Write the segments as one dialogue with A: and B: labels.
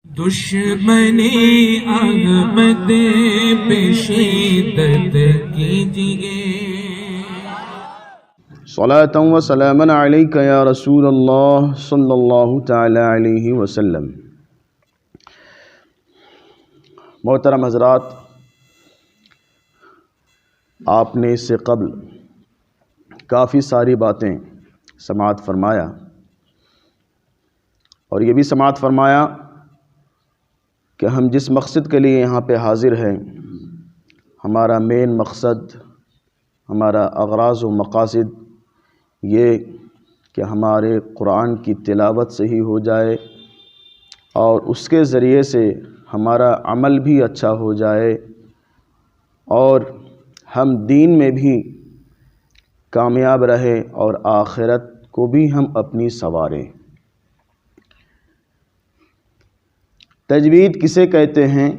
A: دشمنی احمد پہ شدت کیجئے.
B: صلاۃ و سلاما علیک یا رسول اللہ صلی اللہ تعالی علیہ وسلم. محترم حضرات، آپ نے اس سے قبل کافی ساری باتیں سماعت فرمایا، اور یہ بھی سماعت فرمایا کہ ہم جس مقصد کے لیے یہاں پہ حاضر ہیں، ہمارا مین مقصد، ہمارا اغراض و مقاصد یہ کہ ہمارے قرآن کی تلاوت صحیح ہو جائے اور اس کے ذریعے سے ہمارا عمل بھی اچھا ہو جائے اور ہم دین میں بھی کامیاب رہیں اور آخرت کو بھی ہم اپنی سنواریں. تجوید کسے کہتے ہیں؟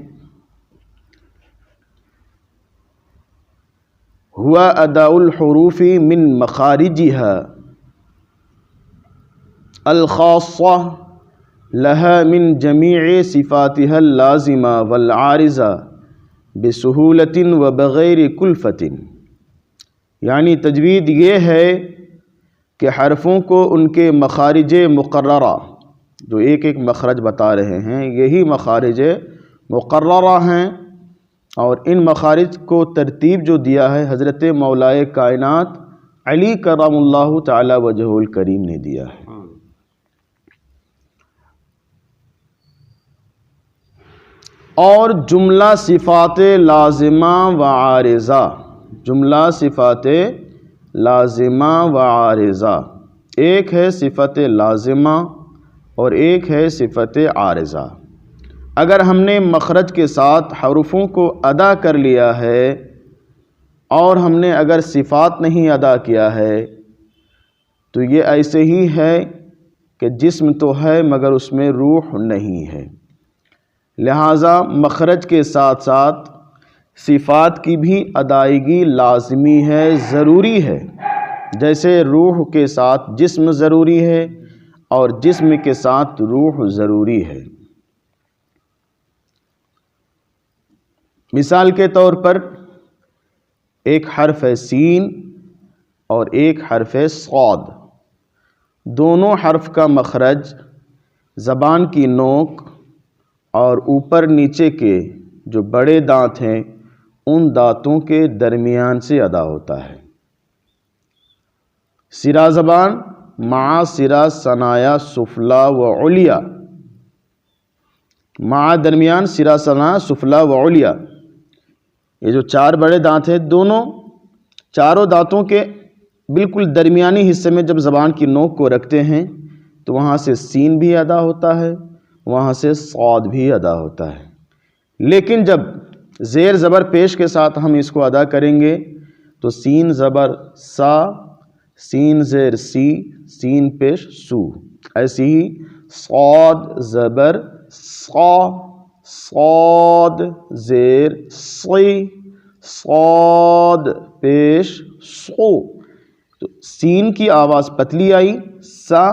B: ہوا اداء الحروف من مخارجها الخاصة لها من جميع صفاتها اللازمة والعارضة بسهولة وبغیر کلفة. یعنی تجوید یہ ہے کہ حرفوں کو ان کے مخارج مقررہ، جو ایک ایک مخرج بتا رہے ہیں، یہی مخارج مقررہ ہیں، اور ان مخارج کو ترتیب جو دیا ہے حضرت مولائے کائنات علی کرم اللہ تعالی وجہ الکریم نے دیا ہے. اور جملہ صفات لازمہ و عارضہ، جملہ صفات لازمہ و عارضہ، ایک ہے صفت لازمہ اور ایک ہے صفت عارضہ. اگر ہم نے مخرج کے ساتھ حروفوں کو ادا کر لیا ہے اور ہم نے اگر صفات نہیں ادا کیا ہے تو یہ ایسے ہی ہے کہ جسم تو ہے مگر اس میں روح نہیں ہے. لہٰذا مخرج کے ساتھ ساتھ صفات کی بھی ادائیگی لازمی ہے، ضروری ہے. جیسے روح کے ساتھ جسم ضروری ہے اور جسم کے ساتھ روح ضروری ہے. مثال کے طور پر ایک حرف ہے سین اور ایک حرف ہے صاد. دونوں حرف کا مخرج زبان کی نوک اور اوپر نیچے کے جو بڑے دانت ہیں ان دانتوں کے درمیان سے ادا ہوتا ہے. سرا زبان مع سرا ثنایا سفلا و علیا، مع درمیان سرا ثنا سفلا و علیا، یہ جو چار بڑے دانت ہیں دونوں چاروں دانتوں کے بالکل درمیانی حصے میں جب زبان کی نوک کو رکھتے ہیں تو وہاں سے سین بھی ادا ہوتا ہے، وہاں سے صاد بھی ادا ہوتا ہے. لیکن جب زیر زبر پیش کے ساتھ ہم اس کو ادا کریں گے تو سین زبر سا، سین زیر سی، سین پیش سو، ایسی ہی صاد زبر صا، صاد زیر سی، صاد پیش سو. تو سین کی آواز پتلی آئی سا،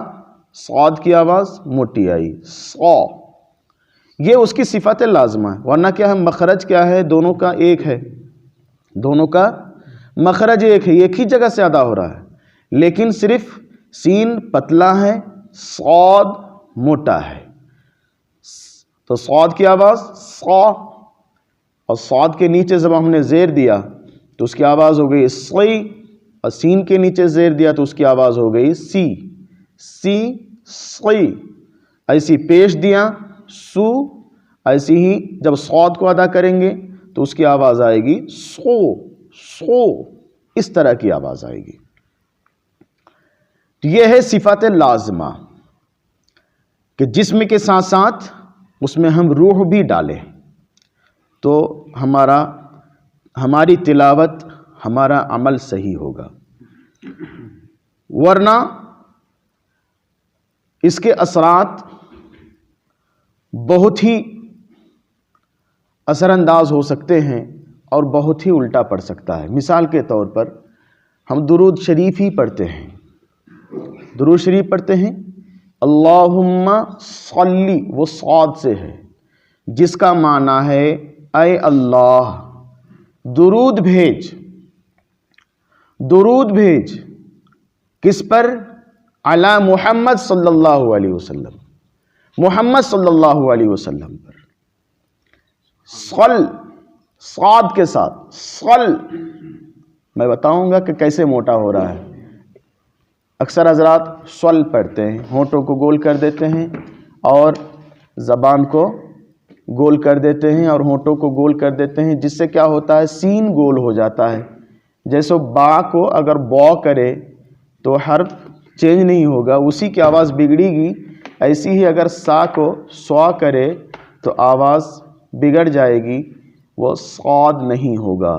B: صاد کی آواز موٹی آئی صا. یہ اس کی صفت لازمہ ہے. ورنہ کیا ہے، مخرج کیا ہے، دونوں کا ایک ہے، دونوں کا مخرج ایک ہے، ایک ہی جگہ سے ادا ہو رہا ہے. لیکن صرف سین پتلا ہے، صاد موٹا ہے. تو صاد کی آواز صا، اور صاد کے نیچے جب ہم نے زیر دیا تو اس کی آواز ہو گئی صی، اور سین کے نیچے زیر دیا تو اس کی آواز ہو گئی سی، سی صی. ایسی پیش دیا سو، ایسی ہی جب صاد کو ادا کریں گے تو اس کی آواز آئے گی سو، سو، اس طرح کی آواز آئے گی. یہ ہے صفت لازمہ کہ جسم کے ساتھ ساتھ اس میں ہم روح بھی ڈالیں تو ہماری تلاوت، ہمارا عمل صحیح ہوگا. ورنہ اس کے اثرات بہت ہی اثر انداز ہو سکتے ہیں اور بہت ہی الٹا پڑ سکتا ہے. مثال کے طور پر ہم درود شریف ہی پڑھتے ہیں، درود شریف پڑھتے ہیں، اللہم صلی، وہ صاد سے ہے، جس کا معنی ہے اے اللہ درود بھیج، درود بھیج کس پر؟ علی محمد صلی اللہ علیہ وسلم، محمد صلی اللہ علیہ وسلم پر۔ صل، صاد کے ساتھ صل، میں بتاؤں گا کہ کیسے موٹا ہو رہا ہے۔ اکثر حضرات صل پڑھتے ہیں، ہونٹوں کو گول کر دیتے ہیں اور زبان کو گول کر دیتے ہیں اور ہونٹوں کو گول کر دیتے ہیں، جس سے کیا ہوتا ہے؟ سین گول ہو جاتا ہے۔ جیسے با کو اگر با کرے تو حرف چینج نہیں ہوگا، اسی کی آواز بگڑے گی، ایسی ہی اگر سا کو سوا کرے تو آواز بگڑ جائے گی، وہ صاد نہیں ہوگا۔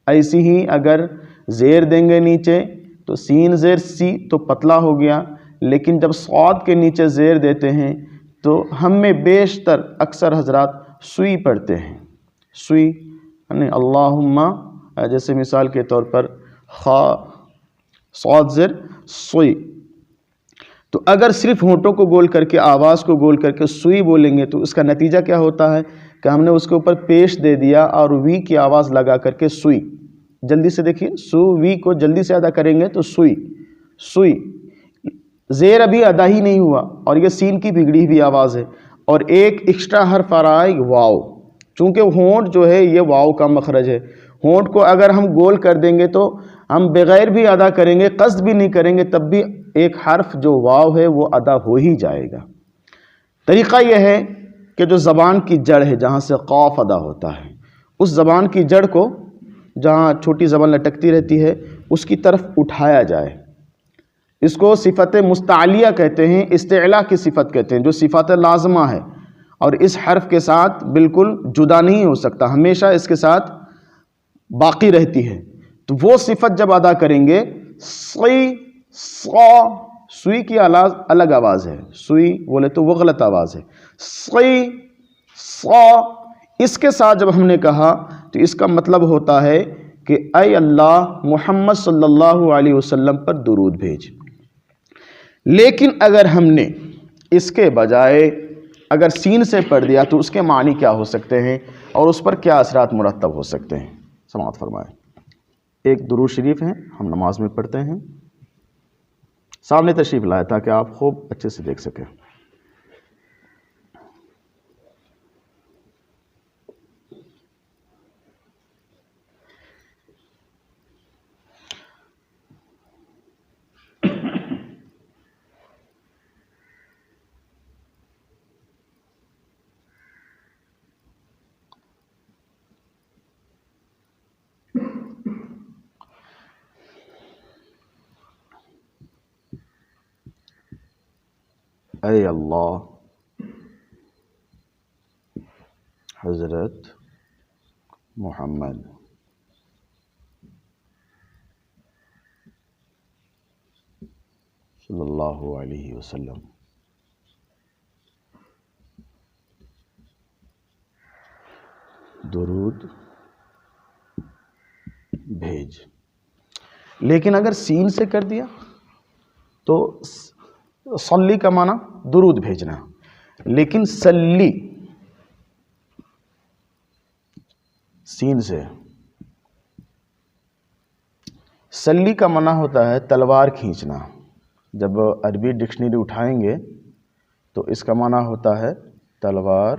B: ایسی ہی اگر زیر دیں گے نیچے تو سین زیر سی تو پتلا ہو گیا، لیکن جب صاد کے نیچے زیر دیتے ہیں تو ہم میں بیشتر اکثر حضرات سوئی پڑھتے ہیں، سوئی، یعنی اللہم، جیسے مثال کے طور پر خا صاد زیر سوئی۔ تو اگر صرف ہونٹوں کو گول کر کے، آواز کو گول کر کے سوئی بولیں گے تو اس کا نتیجہ کیا ہوتا ہے کہ ہم نے اس کے اوپر پیش دے دیا اور وی کی آواز لگا کر کے سوئی۔ جلدی سے دیکھیے، سو وی کو جلدی سے ادا کریں گے تو سوئی، سوئی، زیر ابھی ادا ہی نہیں ہوا اور یہ سین کی بگڑی ہوئی آواز ہے، اور ایک ایکسٹرا حرف آ رہا ہے واو، چونکہ ہونٹ جو ہے یہ واو کا مخرج ہے۔ ہونٹ کو اگر ہم گول کر دیں گے تو ہم بغیر بھی ادا کریں گے، قصد بھی نہیں کریں گے، تب بھی ایک حرف جو واو ہے وہ ادا ہو ہی جائے گا۔ طریقہ یہ ہے کہ جو زبان کی جڑ ہے جہاں سے قاف ادا ہوتا ہے، اس زبان کی جڑ کو جہاں چھوٹی زبان لٹکتی رہتی ہے اس کی طرف اٹھایا جائے۔ اس کو صفت مستعلیہ کہتے ہیں، استعلاء کی صفت کہتے ہیں، جو صفت لازمہ ہے اور اس حرف کے ساتھ بالکل جدا نہیں ہو سکتا، ہمیشہ اس کے ساتھ باقی رہتی ہے۔ تو وہ صفت جب ادا کریں گے، سی، صا، سوئی کی الگ آواز ہے، سوئی بولے تو وہ غلط آواز ہے، سی، صا، اس کے ساتھ جب ہم نے کہا تو اس کا مطلب ہوتا ہے کہ اے اللہ محمد صلی اللہ علیہ وسلم پر درود بھیج۔ لیکن اگر ہم نے اس کے بجائے اگر سین سے پڑھ دیا تو اس کے معنی کیا ہو سکتے ہیں اور اس پر کیا اثرات مرتب ہو سکتے ہیں؟ سماعت فرمائیں۔ ایک درود شریف ہے، ہم نماز میں پڑھتے ہیں، سامنے تشریف لائے تاکہ آپ خوب اچھے سے دیکھ سکیں۔ اے اللہ حضرت محمد صلی اللہ علیہ وسلم درود بھیج۔ لیکن اگر سین سے کر دیا تو صلی کا معنی درود بھیجنا، لیکن سلی سین سے، سلی کا معنی ہوتا ہے تلوار کھینچنا۔ جب عربی ڈکشنری اٹھائیں گے تو اس کا معنی ہوتا ہے تلوار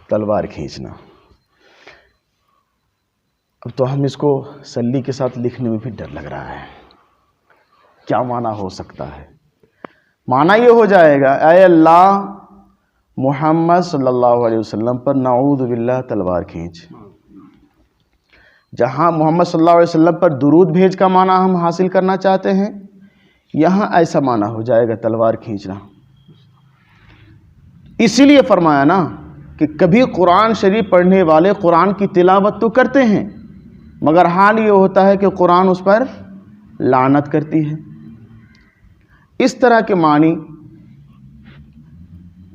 B: تلوار کھینچنا۔ اب تو ہم اس کو سلی کے ساتھ لکھنے میں بھی ڈر لگ رہا ہے، کیا معنی ہو سکتا ہے؟ معنی یہ ہو جائے گا اے اللہ محمد صلی اللہ علیہ وسلم پر نعوذ باللہ تلوار کھینچ۔ جہاں محمد صلی اللہ علیہ وسلم پر درود بھیج کا معنی ہم حاصل کرنا چاہتے ہیں، یہاں ایسا معنی ہو جائے گا تلوار کھینچنا۔ اسی لیے فرمایا نا کہ کبھی قرآن شریف پڑھنے والے قرآن کی تلاوت تو کرتے ہیں مگر حال یہ ہوتا ہے کہ قرآن اس پر لعنت کرتی ہے۔ اس طرح کے معنی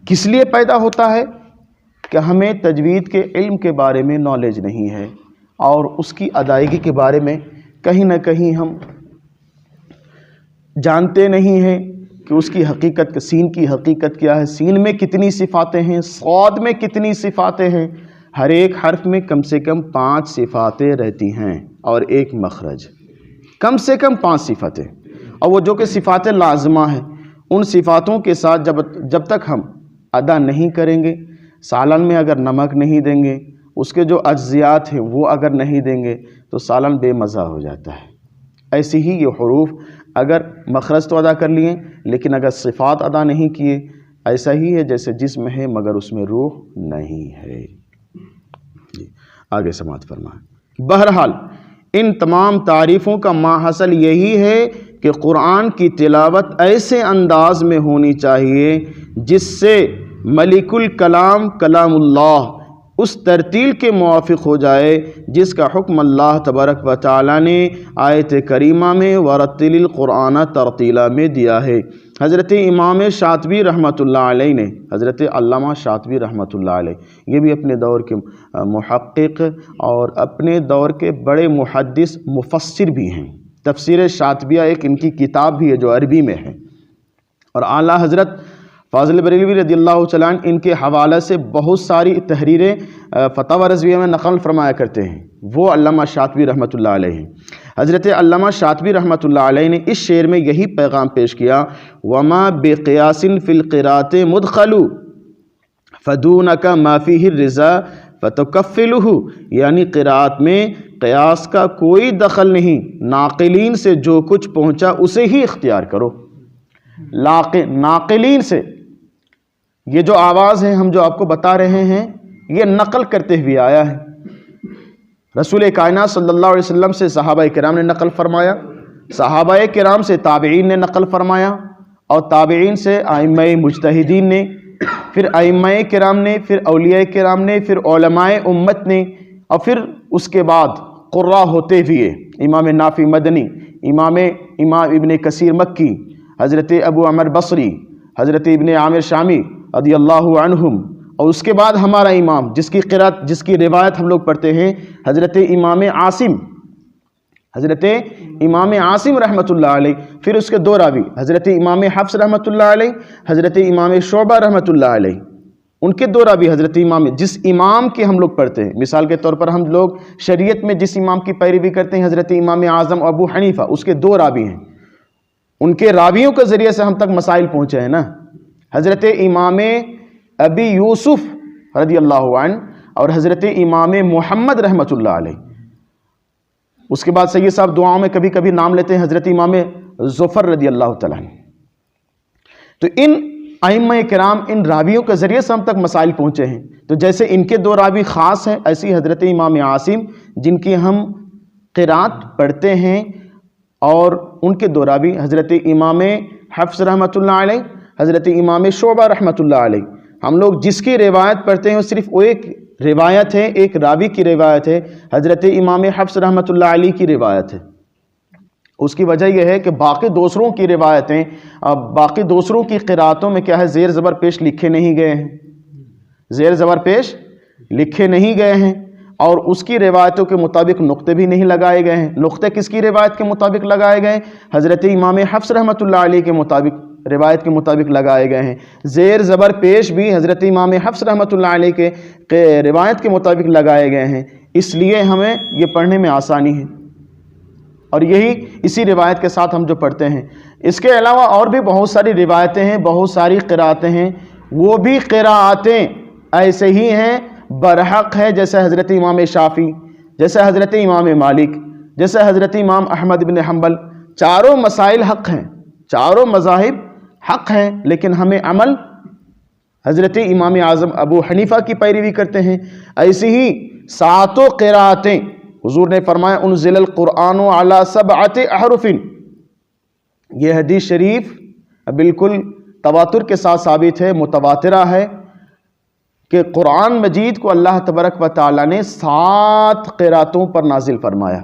B: کس لیے پیدا ہوتا ہے کہ ہمیں تجوید کے علم کے بارے میں نالج نہیں ہے اور اس کی ادائیگی کے بارے میں کہیں نہ کہیں ہم جانتے نہیں ہیں کہ اس کی حقیقت، سین کی حقیقت کیا ہے، سین میں کتنی صفاتیں ہیں، صاد میں کتنی صفاتیں ہیں، ہر ایک حرف میں کم سے کم 5 صفاتیں رہتی ہیں اور ایک مخرج، کم سے کم 5 صفاتیں، اور وہ جو کہ صفات لازمہ ہیں، ان صفاتوں کے ساتھ جب تک ہم ادا نہیں کریں گے، سالن میں اگر نمک نہیں دیں گے، اس کے جو اجزیات ہیں وہ اگر نہیں دیں گے تو سالن بے مزہ ہو جاتا ہے۔ ایسی ہی یہ حروف اگر مخرج تو ادا کر لیے لیکن اگر صفات ادا نہیں کیے، ایسا ہی ہے جیسے جسم ہے مگر اس میں روح نہیں ہے۔ آگے سماعت فرمائیں۔ بہرحال ان تمام تعریفوں کا ماحصل یہی ہے کہ قرآن کی تلاوت ایسے انداز میں ہونی چاہیے جس سے ملک الکلام کلام اللہ اس ترتیل کے موافق ہو جائے جس کا حکم اللہ تبارک و تعالی نے آیت کریمہ میں ورتل القرآن ترتیلا میں دیا ہے۔ حضرت امام شاطبی رحمۃ اللہ علیہ نے، حضرت علامہ شاطبی رحمۃ اللہ علیہ، یہ بھی اپنے دور کے محقق اور اپنے دور کے بڑے محدث مفسر بھی ہیں۔ تفسیر شاطبیہ ایک ان کی کتاب بھی ہے جو عربی میں ہے، اور اعلیٰ حضرت فاضل بریلوی رضی اللہ تعالیٰ عنہ ان کے حوالے سے بہت ساری تحریریں فتاوی رضویہ میں نقل فرمایا کرتے ہیں، وہ علامہ شاطبی رحمۃ اللہ علیہ ہیں۔ حضرت علامہ شاطبی رحمۃ اللہ علیہ نے اس شعر میں یہی پیغام پیش کیا، وما بقیاس فی القراءۃ مدخل فدونک ما فیہ الرضا فتکفلہ، یعنی قراءت میں قیاس کا کوئی دخل نہیں، ناقلین سے جو کچھ پہنچا اسے ہی اختیار کرو۔ ناقلین سے، یہ جو آواز ہے ہم جو آپ کو بتا رہے ہیں یہ نقل کرتے ہوئے آیا ہے، رسول کائنات صلی اللہ علیہ وسلم سے صحابہ کرام نے نقل فرمایا، صحابہ کرام سے تابعین نے نقل فرمایا، اور تابعین سے ائمہ مجتہدین نے، پھر ائمہ کرام نے، پھر اولیاء کرام نے، پھر علماء امت نے، اور پھر اس کے بعد قراء ہوتے ہوئے امام نافع مدنی، امام ابن کثیر مکی، حضرت ابو عمر بصری، حضرت ابن عامر شامی رضی اللہ عنہم، اور اس کے بعد ہمارا امام جس کی روایت ہم لوگ پڑھتے ہیں، حضرت امام عاصم رحمۃ اللہ علیہ، پھر اس کے 2 راوی حضرت امام حفص رحمۃ اللہ علیہ، حضرت امام شعبہ رحمۃ اللہ علیہ، ان کے 2 راوی حضرت امام، جس امام کے ہم لوگ پڑھتے ہیں، مثال کے طور پر ہم لوگ شریعت میں جس امام کی پیروی کرتے ہیں حضرت امام اعظم ابو حنیفہ، اس کے 2 راوی ہیں، ان کے راویوں کے ذریعے سے ہم تک مسائل پہنچے ہیں نا، حضرت امام ابی یوسف رضی اللہ عنہ اور حضرت امام محمد رحمۃ اللہ علیہ۔ اس کے بعد سید صاحب دعاؤں میں کبھی کبھی نام لیتے ہیں حضرت امام ظفر رضی اللہ تعالیٰ عنہ۔ تو ان ائمہ کرام، ان راویوں کے ذریعے سے ہم تک مسائل پہنچے ہیں، تو جیسے ان کے 2 راوی خاص ہیں، ایسی حضرت امام عاصم جن کی ہم قرات پڑھتے ہیں، اور ان کے 2 راوی حضرت امام حفص رحمۃ اللہ علیہ، حضرت امام شعبہ رحمۃ اللہ علیہ۔ ہم لوگ جس کی روایت پڑھتے ہیں وہ صرف وہ ایک روایت ہے، ایک راوی کی روایت ہے، حضرت امام حفص رحمۃ اللہ علیہ کی روایت ہے۔ اس کی وجہ یہ ہے کہ باقی دوسروں کی روایتیں، باقی دوسروں کی قراتوں میں کیا ہے، زیر زبر پیش لکھے نہیں گئے ہیں، زیر زبر پیش لکھے نہیں گئے ہیں، اور اس کی روایتوں کے مطابق نقطے بھی نہیں لگائے گئے ہیں۔ نقطے کس کی روایت کے مطابق لگائے گئے ہیں؟ حضرت امام حفص رحمۃ اللہ علیہ کے مطابق، روایت کے مطابق لگائے گئے ہیں۔ زیر زبر پیش بھی حضرت امام حفص رحمۃ اللہ علیہ کے روایت کے مطابق لگائے گئے ہیں، اس لیے ہمیں یہ پڑھنے میں آسانی ہے، اور یہی اسی روایت کے ساتھ ہم جو پڑھتے ہیں۔ اس کے علاوہ اور بھی بہت ساری روایتیں ہیں، بہت ساری قراتیں ہیں، وہ بھی قراتیں ایسے ہی ہیں، برحق ہے، جیسے حضرت امام شافعی، جیسے حضرت امام مالک، جیسے حضرت امام احمد بن حنبل، چاروں مسائل حق ہیں، چاروں مذاہب حق ہیں، لیکن ہمیں عمل حضرت امام اعظم ابو حنیفہ کی پیروی کرتے ہیں۔ ایسی ہی 7 قراتیں، حضور نے فرمایا انزل القرآن علی 7 احرف، یہ حدیث شریف بالکل تواتر کے ساتھ ثابت ہے، متواترہ ہے، کہ قرآن مجید کو اللہ تبارک و تعالیٰ نے 7 قراتوں پر نازل فرمایا،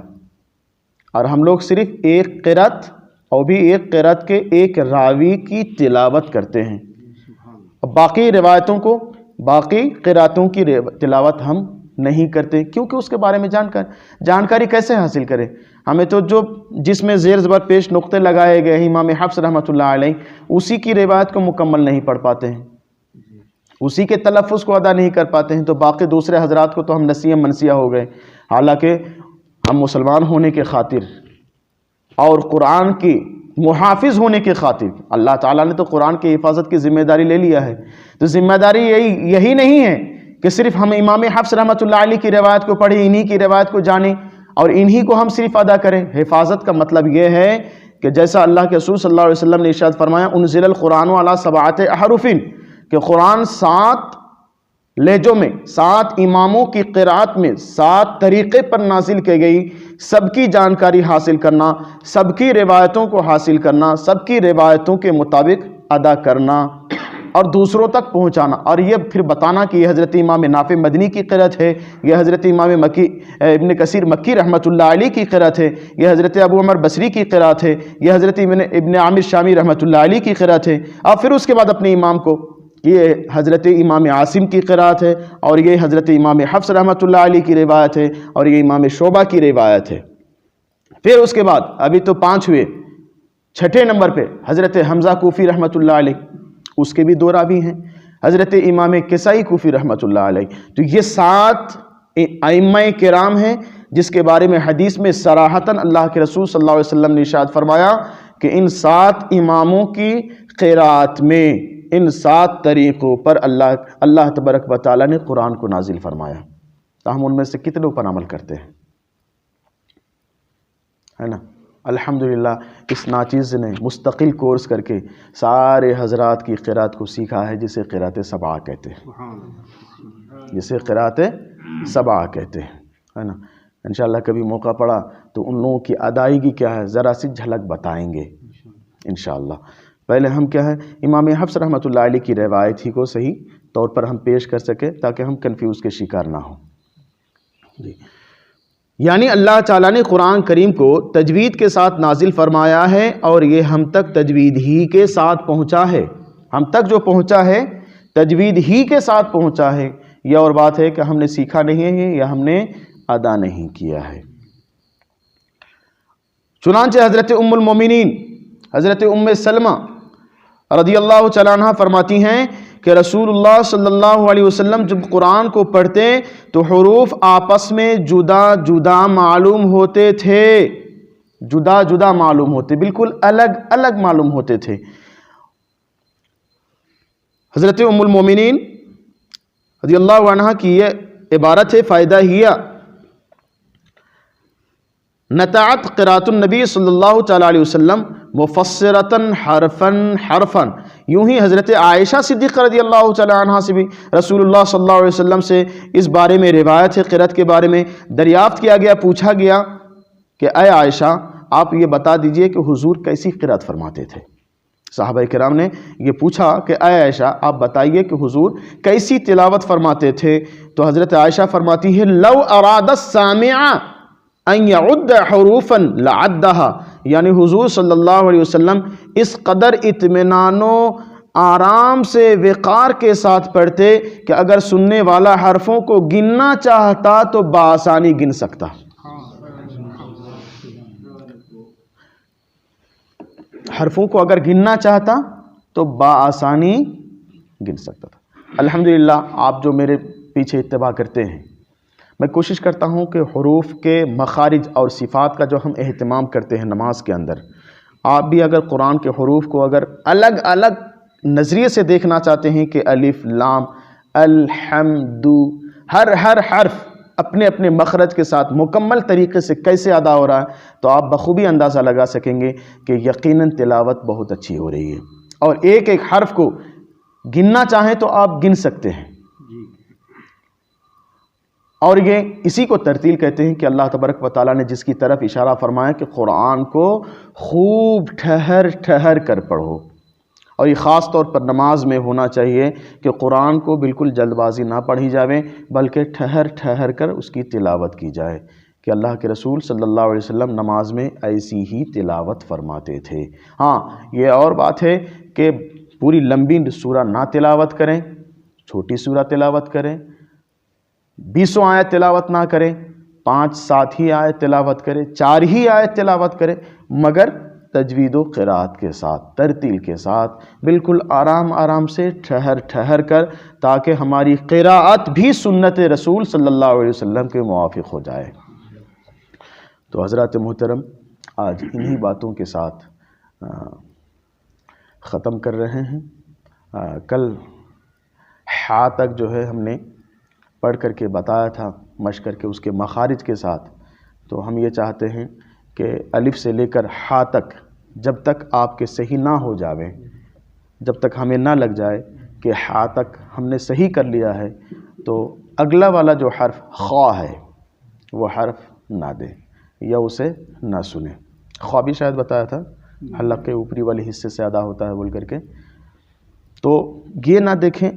B: اور ہم لوگ صرف ایک قرات، اور بھی ایک قرات کے ایک راوی کی تلاوت کرتے ہیں، باقی روایتوں کو باقی قراتوں کی تلاوت ہم نہیں کرتے، کیونکہ اس کے بارے میں جانکاری کیسے حاصل کریں؟ ہمیں تو جس میں زیر زبر پیش نقطے لگائے گئے ہیں امام حفص رحمۃ اللہ علیہ، اسی کی روایت کو مکمل نہیں پڑھ پاتے ہیں، اسی کے تلفظ کو ادا نہیں کر پاتے ہیں، تو باقی دوسرے حضرات کو تو ہم نسیہ منسیہ ہو گئے۔ حالانکہ ہم مسلمان ہونے کے خاطر اور قرآن کی محافظ ہونے کے خاطر، اللہ تعالیٰ نے تو قرآن کی حفاظت کی ذمہ داری لے لیا ہے، تو ذمہ داری یہی نہیں ہے کہ صرف ہم امام حفص رحمۃ اللہ علیہ کی روایت کو پڑھیں، انہی کی روایت کو جانیں اور انہی کو ہم صرف ادا کریں۔ حفاظت کا مطلب یہ ہے کہ جیسا اللہ کے رسول صلی اللہ علیہ وسلم نے ارشاد فرمایا انزل القرآن علی 7 احرف، کہ قرآن 7 لہجوں میں، 7 اماموں کی قرات میں 7 طریقے پر نازل کی گئی، سب کی جانکاری حاصل کرنا، سب کی روایتوں کو حاصل کرنا، سب کی روایتوں کے مطابق ادا کرنا اور دوسروں تک پہنچانا، اور یہ پھر بتانا کہ یہ حضرت امام نافع مدنی کی قرأت ہے، یہ حضرت امام ابن کثیر مکی رحمۃ اللہ علیہ کی قرأت ہے، یہ حضرت ابو عمر بصری کی قرأت ہے، یہ حضرت ابن عامر شامی رحمۃ اللہ علیہ کی قرأت ہے، اور پھر اس کے بعد اپنے امام کو یہ حضرت امام عاصم کی قرأت ہے، اور یہ حضرت امام حفص رحمۃ اللہ علیہ کی روایت ہے، اور یہ امام شعبہ کی روایت ہے۔ پھر اس کے بعد ابھی تو 5 ہوئے، 6 نمبر پہ حضرت حمزہ کوفی رحمۃ اللہ علیہ، اس کے بھی 2 راوی ہیں، حضرت امام کسائی کوفی رحمۃ اللہ علیہ۔ تو یہ 7 ائمہ کرام ہیں جس کے بارے میں حدیث میں صراحتاً اللہ کے رسول صلی اللہ علیہ وسلم نے ارشاد فرمایا کہ ان 7 اماموں کی قرات میں، ان 7 طریقوں پر اللہ تبارک و تعالیٰ نے قرآن کو نازل فرمایا۔ تو ہم ان میں سے کتنے پر عمل کرتے ہیں؟ ہے نا؟ الحمدللہ اس ناچیز نے مستقل کورس کر کے سارے حضرات کی قرات کو سیکھا ہے، جسے قرات سبع کہتے ہیں، جسے قرات سبع کہتے ہیں، ہے نا؟ انشاءاللہ کبھی موقع پڑا تو ان لوگوں کی ادائیگی کیا ہے ذرا سی جھلک بتائیں گے انشاءاللہ۔ پہلے ہم کیا ہے امام حفص رحمۃ اللہ علیہ کی روایت ہی کو صحیح طور پر ہم پیش کر سکیں تاکہ ہم کنفیوز کے شکار نہ ہوں۔ جی، یعنی اللہ تعالیٰ نے قرآن کریم کو تجوید کے ساتھ نازل فرمایا ہے، اور یہ ہم تک تجوید ہی کے ساتھ پہنچا ہے، ہم تک جو پہنچا ہے تجوید ہی کے ساتھ پہنچا ہے۔ یہ اور بات ہے کہ ہم نے سیکھا نہیں ہے یا ہم نے ادا نہیں کیا ہے۔ چنانچہ حضرت ام المومنین حضرت ام سلمہ رضی اللہ تعالیٰ عنہ فرماتی ہیں کہ رسول اللہ صلی اللہ علیہ وسلم جب قرآن کو پڑھتے تو حروف آپس میں جدا جدا معلوم ہوتے تھے، جدا جدا معلوم ہوتے، بالکل الگ الگ معلوم ہوتے تھے۔ حضرت ام المومنین رضی اللہ عنہ کی یہ عبارت ہے، فائدہ ہیا نطعت قرات النبی صلی اللہ تعالیٰ علیہ وسلم مفسرتاً حرفاً حرفاً۔ یوں ہی حضرت عائشہ صدیقہ رضی اللہ تعالیٰ عنہ سے بھی رسول اللہ صلی اللہ علیہ وسلم سے اس بارے میں روایت ہے، قرات کے بارے میں دریافت کیا گیا، پوچھا گیا کہ اے عائشہ آپ یہ بتا دیجئے کہ حضور کیسی قرات فرماتے تھے۔ صحابہ کرام نے یہ پوچھا کہ اے عائشہ آپ بتائیے کہ حضور کیسی تلاوت فرماتے تھے، تو حضرت عائشہ فرماتی ہے لو اراد السامع ان يعد حروفا لعدها، یعنی حضور صلی اللہ علیہ وسلم اس قدر اطمینان و آرام سے وقار کے ساتھ پڑھتے کہ اگر سننے والا حرفوں کو گننا چاہتا تو بآسانی گن سکتا، حرفوں کو اگر گننا چاہتا تو بآسانی گن سکتا تھا۔ الحمدللہ آپ جو میرے پیچھے اتباع کرتے ہیں، میں کوشش کرتا ہوں کہ حروف کے مخارج اور صفات کا جو ہم اہتمام کرتے ہیں نماز کے اندر، آپ بھی اگر قرآن کے حروف کو اگر الگ الگ نظریے سے دیکھنا چاہتے ہیں کہ الف لام الحمد، ہر حرف اپنے اپنے مخرج کے ساتھ مکمل طریقے سے کیسے ادا ہو رہا ہے، تو آپ بخوبی اندازہ لگا سکیں گے کہ یقیناً تلاوت بہت اچھی ہو رہی ہے، اور ایک ایک حرف کو گننا چاہیں تو آپ گن سکتے ہیں۔ اور یہ اسی کو ترتیل کہتے ہیں کہ اللہ تبارک و تعالیٰ نے جس کی طرف اشارہ فرمایا کہ قرآن کو خوب ٹھہر ٹھہر کر پڑھو، اور یہ خاص طور پر نماز میں ہونا چاہیے کہ قرآن کو بالکل جلد بازی نہ پڑھی جاوے بلکہ ٹھہر ٹھہر کر اس کی تلاوت کی جائے، کہ اللہ کے رسول صلی اللہ علیہ وسلم نماز میں ایسی ہی تلاوت فرماتے تھے۔ ہاں یہ اور بات ہے کہ پوری لمبی سورہ نہ تلاوت کریں، چھوٹی سورہ تلاوت کریں، 20 آیت تلاوت نہ کریں، 5-7 ہی آیت تلاوت کریں، 4 ہی آیت تلاوت کریں، مگر تجوید و قرات کے ساتھ، ترتیل کے ساتھ، بالکل آرام آرام سے ٹھہر کر، تاکہ ہماری قراءت بھی سنت رسول صلی اللہ علیہ وسلم کے موافق ہو جائے۔ تو حضرات محترم، آج انہی باتوں کے ساتھ ختم کر رہے ہیں۔ کل ہا تک جو ہے ہم نے پڑھ کر کے بتایا تھا، مشق کر کے اس کے مخارج کے ساتھ، تو ہم یہ چاہتے ہیں کہ الف سے لے کر ہا تک جب تک آپ کے صحیح نہ ہو جاویں، جب تک ہمیں نہ لگ جائے کہ ہا تک ہم نے صحیح کر لیا ہے، تو اگلا والا جو حرف خا ہے وہ حرف نہ دیں یا اسے نہ سنیں۔ خا بھی شاید بتایا تھا، حلق کے اوپری والے حصے سے ادا ہوتا ہے بول کر کے، تو یہ نہ دیکھیں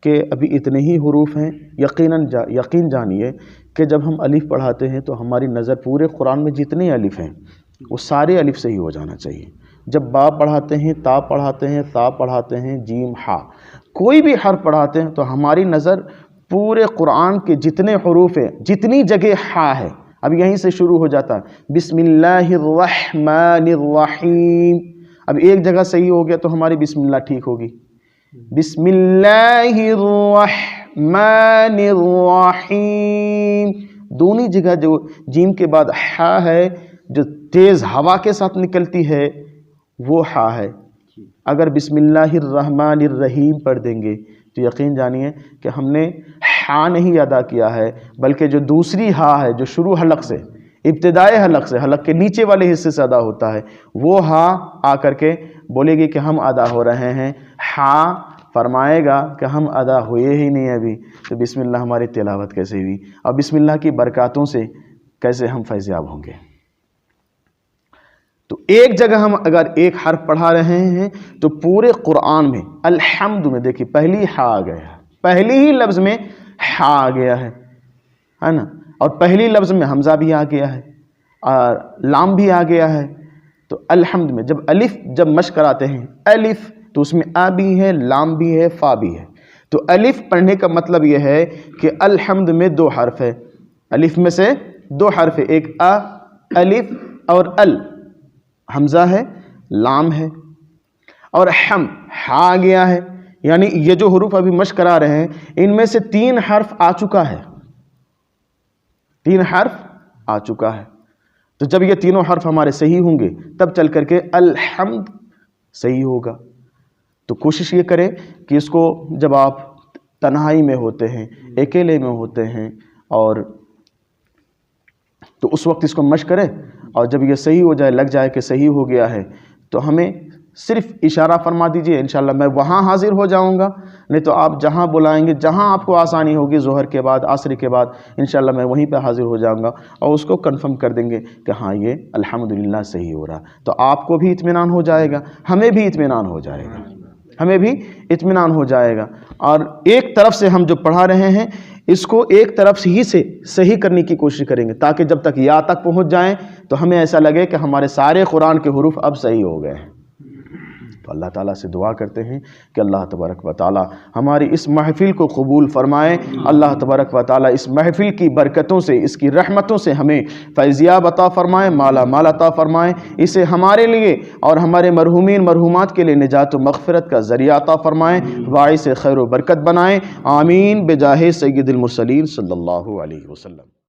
B: کہ ابھی اتنے ہی حروف ہیں۔ یقین جانیے کہ جب ہم الف پڑھاتے ہیں تو ہماری نظر پورے قرآن میں جتنے الف ہیں وہ سارے الف سے ہی ہو جانا چاہیے۔ جب با پڑھاتے ہیں، تا پڑھاتے ہیں، تا پڑھاتے ہیں، جیم، ہا، کوئی بھی حرف پڑھاتے ہیں تو ہماری نظر پورے قرآن کے جتنے حروف ہیں، جتنی جگہ ہا ہے، اب یہیں سے شروع ہو جاتا ہے، بسم اللہ الرحمن الرحیم۔ اب ایک جگہ صحیح ہو گیا تو ہماری بسم اللہ ٹھیک ہوگی، بسم اللہ الرحمن الرحیم۔ دونوں جگہ جو جیم کے بعد ہا ہے، جو تیز ہوا کے ساتھ نکلتی ہے، وہ ہا ہے۔ اگر بسم اللہ الرحمن الرحیم پڑھ دیں گے تو یقین جانیے کہ ہم نے ہا نہیں ادا کیا ہے، بلکہ جو دوسری ہا ہے، جو شروع حلق سے، ابتدائے حلق سے، حلق کے نیچے والے حصے سے ادا ہوتا ہے، وہ ہا آ کر کے بولے گی کہ ہم ادا ہو رہے ہیں۔ ہا فرمائے گا کہ ہم ادا ہوئے ہی نہیں ابھی، تو بسم اللہ ہماری تلاوت کیسے ہوئی، اور بسم اللہ کی برکاتوں سے کیسے ہم فیض یاب ہوں گے۔ تو ایک جگہ ہم اگر ایک حرف پڑھا رہے ہیں تو پورے قرآن میں الحمد میں دیکھیے پہلی ہا آ گیا ہے، پہلی ہی لفظ میں ہا آ گیا ہے نا، اور پہلی لفظ میں حمزہ بھی آ گیا ہے اور لام بھی آ گیا ہے۔ تو الحمد میں جب الف جب مشق کراتے ہیں الف تو اس میں آ بھی ہے، لام بھی ہے، فا بھی ہے۔ تو الف پڑھنے کا مطلب یہ ہے کہ الحمد میں 2 حرف ہے، الف میں سے 2 حرف ہے، ایک آ الف اور ال، حمزہ ہے، لام ہے، اور ہم ہا آ گیا ہے۔ یعنی یہ جو حروف ابھی مشق کرا رہے ہیں ان میں سے 3 حرف آ چکا ہے، 3 حرف آ چکا ہے۔ تو جب یہ تینوں حرف ہمارے صحیح ہوں گے تب چل کر کے الحمد صحیح ہوگا۔ تو کوشش یہ کریں کہ اس کو جب آپ تنہائی میں ہوتے ہیں، اکیلے میں ہوتے ہیں، اور تو اس وقت اس کو مشق کریں، اور جب یہ صحیح ہو جائے، لگ جائے کہ صحیح ہو گیا ہے، تو ہمیں صرف اشارہ فرما دیجئے، انشاءاللہ میں وہاں حاضر ہو جاؤں گا، نہیں تو آپ جہاں بلائیں گے، جہاں آپ کو آسانی ہوگی، ظہر کے بعد، عصر کے بعد، انشاءاللہ میں وہیں پہ حاضر ہو جاؤں گا، اور اس کو کنفرم کر دیں گے کہ ہاں یہ الحمدللہ صحیح ہو رہا۔ تو آپ کو بھی اطمینان ہو جائے گا، ہمیں بھی اطمینان ہو جائے گا، ہمیں بھی اطمینان ہو جائے گا۔ اور ایک طرف سے ہم جو پڑھا رہے ہیں اس کو ایک طرف ہی سے صحیح کرنے کی کوشش کریں گے، تاکہ جب تک یا تک پہنچ جائیں تو ہمیں ایسا لگے کہ ہمارے سارے قرآن کے حروف اب صحیح ہو گئے ہیں۔ تو اللہ تعالیٰ سے دعا کرتے ہیں کہ اللہ تبارک و تعالیٰ ہماری اس محفل کو قبول فرمائے، اللہ تبارک و تعالیٰ اس محفل کی برکتوں سے، اس کی رحمتوں سے ہمیں فیضیاب عطا فرمائے، مالا مال عطا فرمائے، اسے ہمارے لیے اور ہمارے مرحومین مرحومات کے لیے نجات و مغفرت کا ذریعہ عطا فرمائے، باعث خیر و برکت بنائے، آمین بجاہ سید المرسلین صلی اللہ علیہ وسلم۔